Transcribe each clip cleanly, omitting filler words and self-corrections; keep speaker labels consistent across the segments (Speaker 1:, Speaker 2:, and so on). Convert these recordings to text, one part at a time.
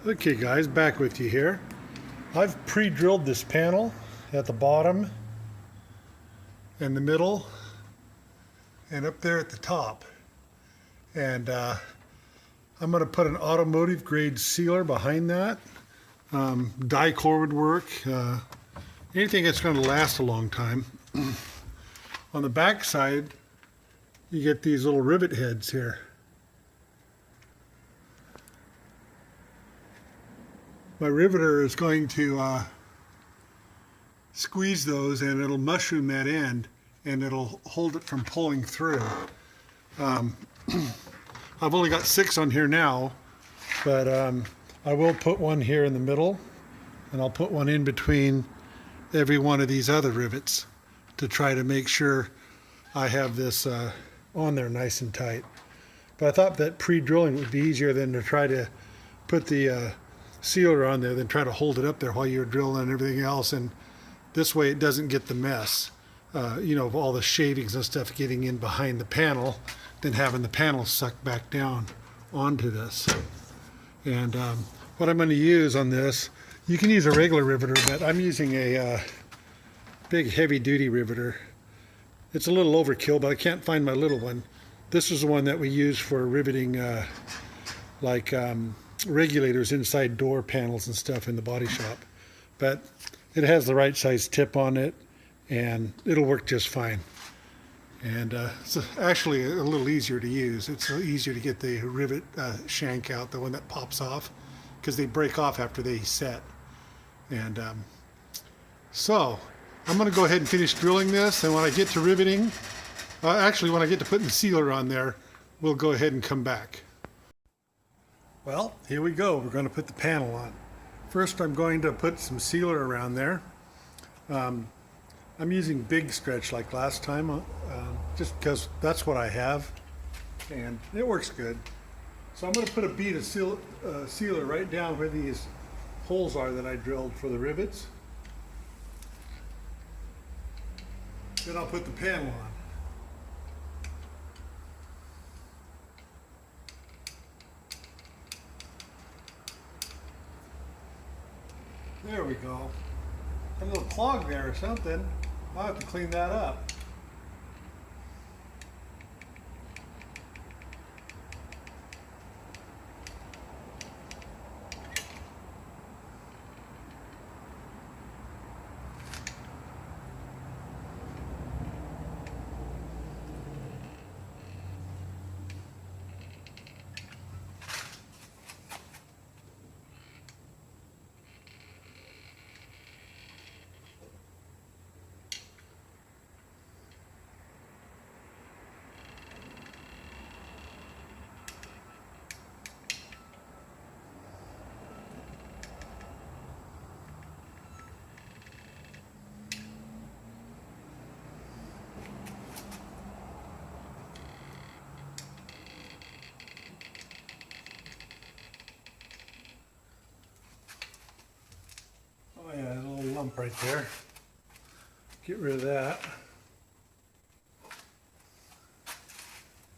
Speaker 1: Okay guys, back with you here. I've pre-drilled this panel at the bottom and the middle and up there at the top. And I'm going to put an automotive grade sealer behind that. Die-core would work. Anything that's going to last a long time. On the back side, you get these little rivet heads here. My riveter is going to squeeze those and it'll mushroom that end and it'll hold it from pulling through. I've only got 6 on here now, but I will put one here in the middle and I'll put one in between every one of these other rivets to try to make sure I have this on there nice and tight. But I thought that pre-drilling would be easier than to try to put the sealer on there, then try to hold it up there while you're drilling and everything else, and this way it doesn't get the mess, of all the shavings and stuff getting in behind the panel, then having the panel sucked back down onto this. And what I'm going to use on this, you can use a regular riveter, but I'm using a big heavy-duty riveter. It's a little overkill, but I can't find my little one. This is the one that we use for riveting regulators inside door panels and stuff in the body shop, but it has the right size tip on it and it'll work just fine. And it's actually a little easier to use. It's easier to get the rivet shank out, the one that pops off, because they break off after they set. And so I'm going to go ahead and finish drilling this, and when I get to riveting, actually when I get to putting the sealer on there, we'll go ahead and come back. Well, here we go. We're going to put the panel on. First, I'm going to put some sealer around there. I'm using big stretch like last time, just because that's what I have, and it works good. So I'm going to put a bead of sealer right down where these holes are that I drilled for the rivets. Then I'll put the panel on. There we go. A little clog there or something. I'll have to clean that up. Oh yeah, there's a little lump right there. Get rid of that.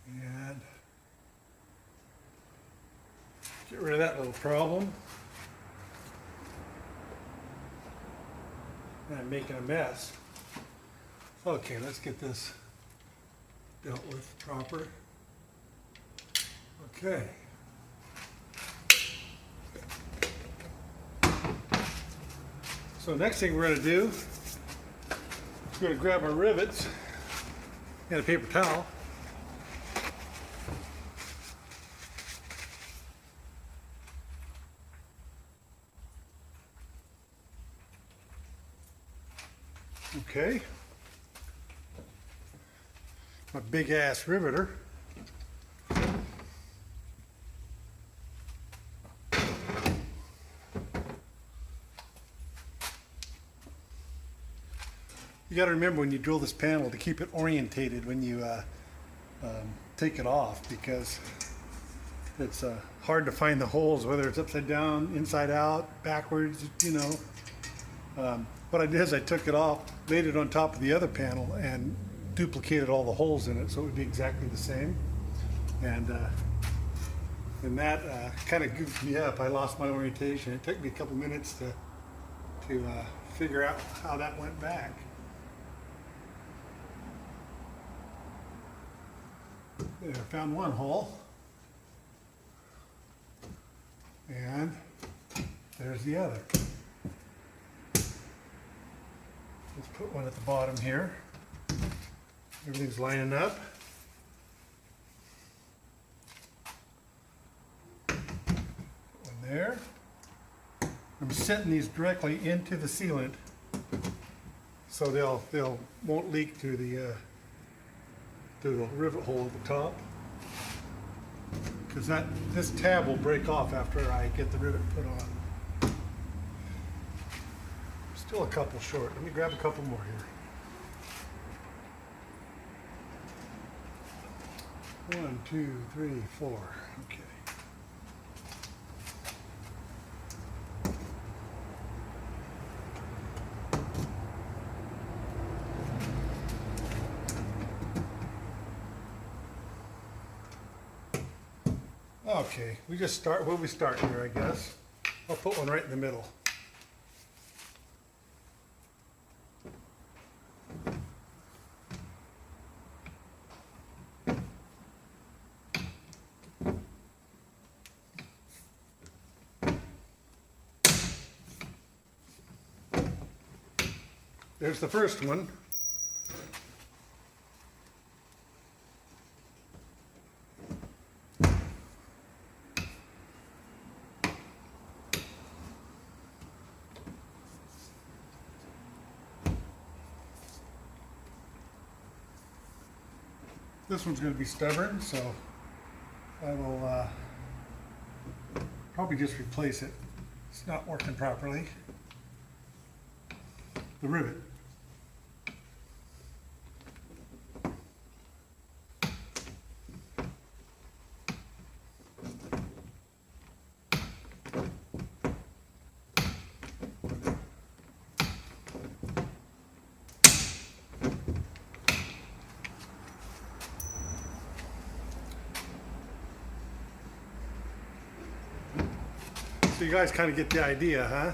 Speaker 1: And get rid of that little problem. And I'm making a mess. Okay, let's get this dealt with proper. Okay. So next thing we're going to do is we're going to grab our rivets and a paper towel. Okay. My big ass riveter. You got to remember when you drill this panel to keep it orientated when you take it off, because it's hard to find the holes, whether it's upside down, inside out, backwards, What I did is I took it off, laid it on top of the other panel, and duplicated all the holes in it so it would be exactly the same. And And that kind of goofed me up. I lost my orientation. It took me a couple minutes to figure out how that went back. There, found one hole. And there's the other. Let's put one at the bottom here. Everything's lining up. One there. I'm setting these directly into the sealant so they'll won't leak through the rivet hole at the top. Because this tab will break off after I get the rivet put on. Still a couple short. Let me grab a couple more here. 1, 2, 3, 4. Okay. Okay, we'll be starting here, I guess. I'll put one right in the middle. There's the first one. This one's going to be stubborn, so I will probably just replace it. It's not working properly. The rivet. So you guys kind of get the idea, huh?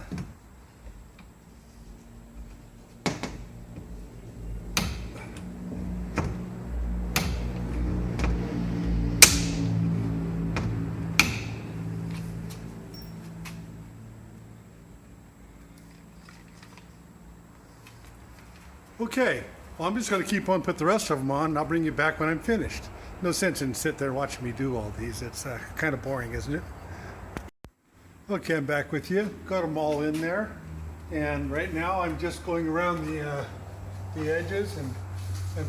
Speaker 1: Okay, well, I'm just going to keep on, put the rest of them on, and I'll bring you back when I'm finished. No sense in sit there watching me do all these. It's kind of boring, isn't it? Okay, I'm back with you. Got them all in there, and right now I'm just going around the edges and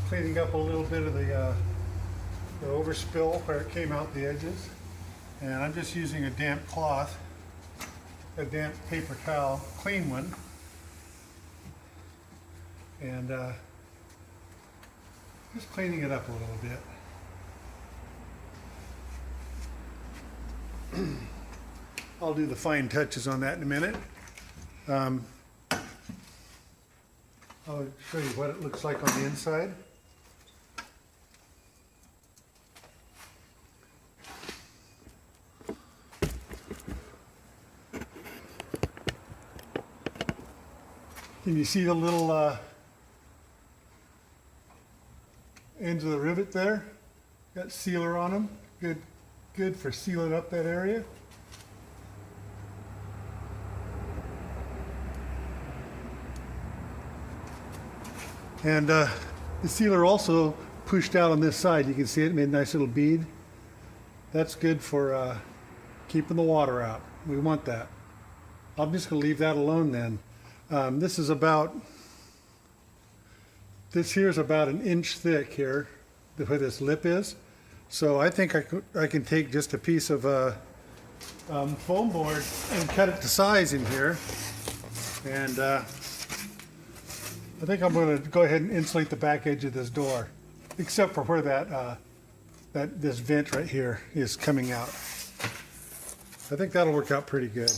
Speaker 1: cleaning up a little bit of the overspill where it came out the edges. And I'm just using a damp cloth, a damp paper towel, clean one, and just cleaning it up a little bit. I'll do the fine touches on that in a minute. I'll show you what it looks like on the inside. Can you see the little ends of the rivet there? Got sealer on them. Good for sealing up that area. And the sealer also pushed out on this side. You can see it made a nice little bead. That's good for keeping the water out. We want that. I'm just going to leave that alone then. This here is about an inch thick here, where this lip is. So I think I can take just a piece of foam board and cut it to size in here. And I think I'm going to go ahead and insulate the back edge of this door, except for where this vent right here is coming out. I think that'll work out pretty good.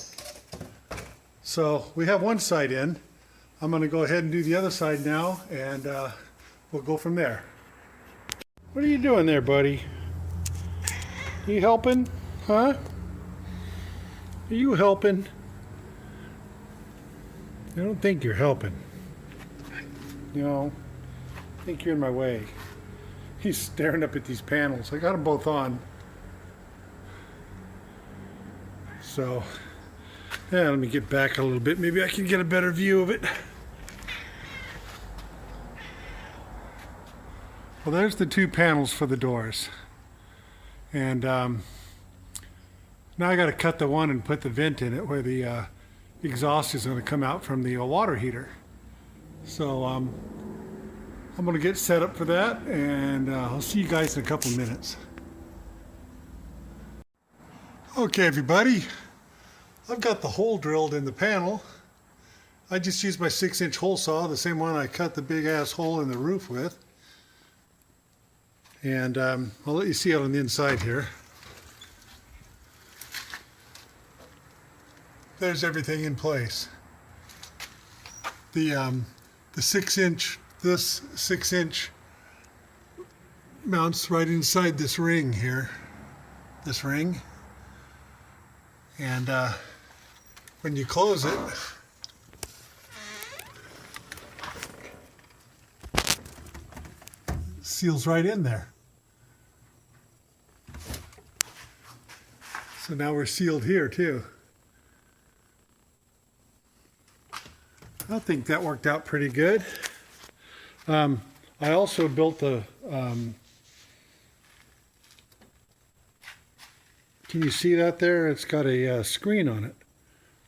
Speaker 1: So we have one side in. I'm going to go ahead and do the other side now, and we'll go from there. What are you doing there, buddy? You helping? Huh? Are you helping? I don't think you're helping. No, I think you're in my way. He's staring up at these panels. I got them both on. So, yeah, let me get back a little bit. Maybe I can get a better view of it. Well, there's the two panels for the doors. And now I got to cut the one and put the vent in it where the exhaust is going to come out from the water heater. So I'm going to get set up for that, and I'll see you guys in a couple minutes. Okay, everybody, I've got the hole drilled in the panel. I just used my 6-inch hole saw, the same one I cut the big ass hole in the roof with. And I'll let you see it on the inside here. There's everything in place. The 6-inch, this 6-inch mounts right inside this ring here. This ring. And when you close it, seals right in there. So now we're sealed here too. I think that worked out pretty good. I also built a, can you see that there? It's got a screen on it.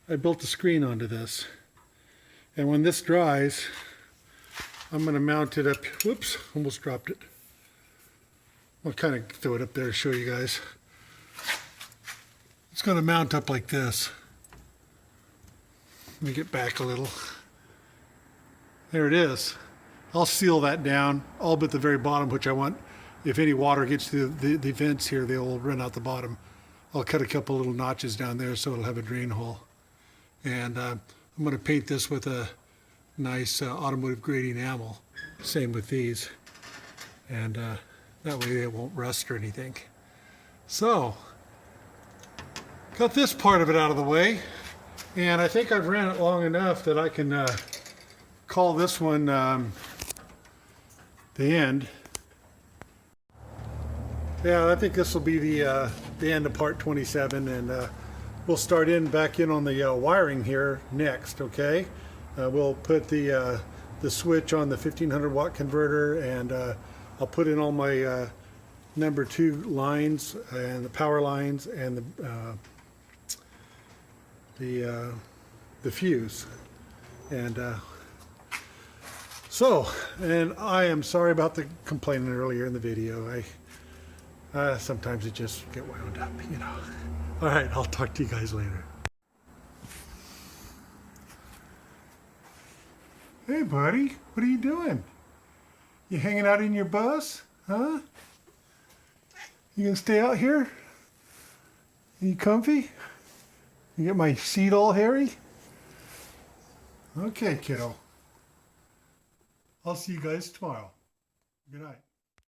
Speaker 1: I built a screen onto this. And when this dries, I'm going to mount it up. Whoops, almost dropped it. I'll kind of throw it up there to show you guys. It's going to mount up like this. Let me get back a little. There it is. I'll seal that down, all but the very bottom, which I want, if any water gets to the vents here, they'll run out the bottom. I'll cut a couple little notches down there so it'll have a drain hole. And I'm going to paint this with a nice automotive grade enamel. Same with these. And that way it won't rust or anything. So, got this part of it out of the way. And I think I've ran it long enough that I can call this one the end. Yeah, I think this will be the end of part 27, and we'll start back in on the wiring here next. Okay, we'll put the switch on the 1500 watt converter, and I'll put in all my number 2 lines and the power lines and the fuse. And and I am sorry about the complaining earlier in the video. Sometimes it just get wound up, you know. All right, I'll talk to you guys later. Hey, buddy, what are you doing? You hanging out in your bus, huh? You gonna stay out here? You comfy? You get my seat all hairy? Okay, kiddo. I'll see you guys tomorrow. Good night.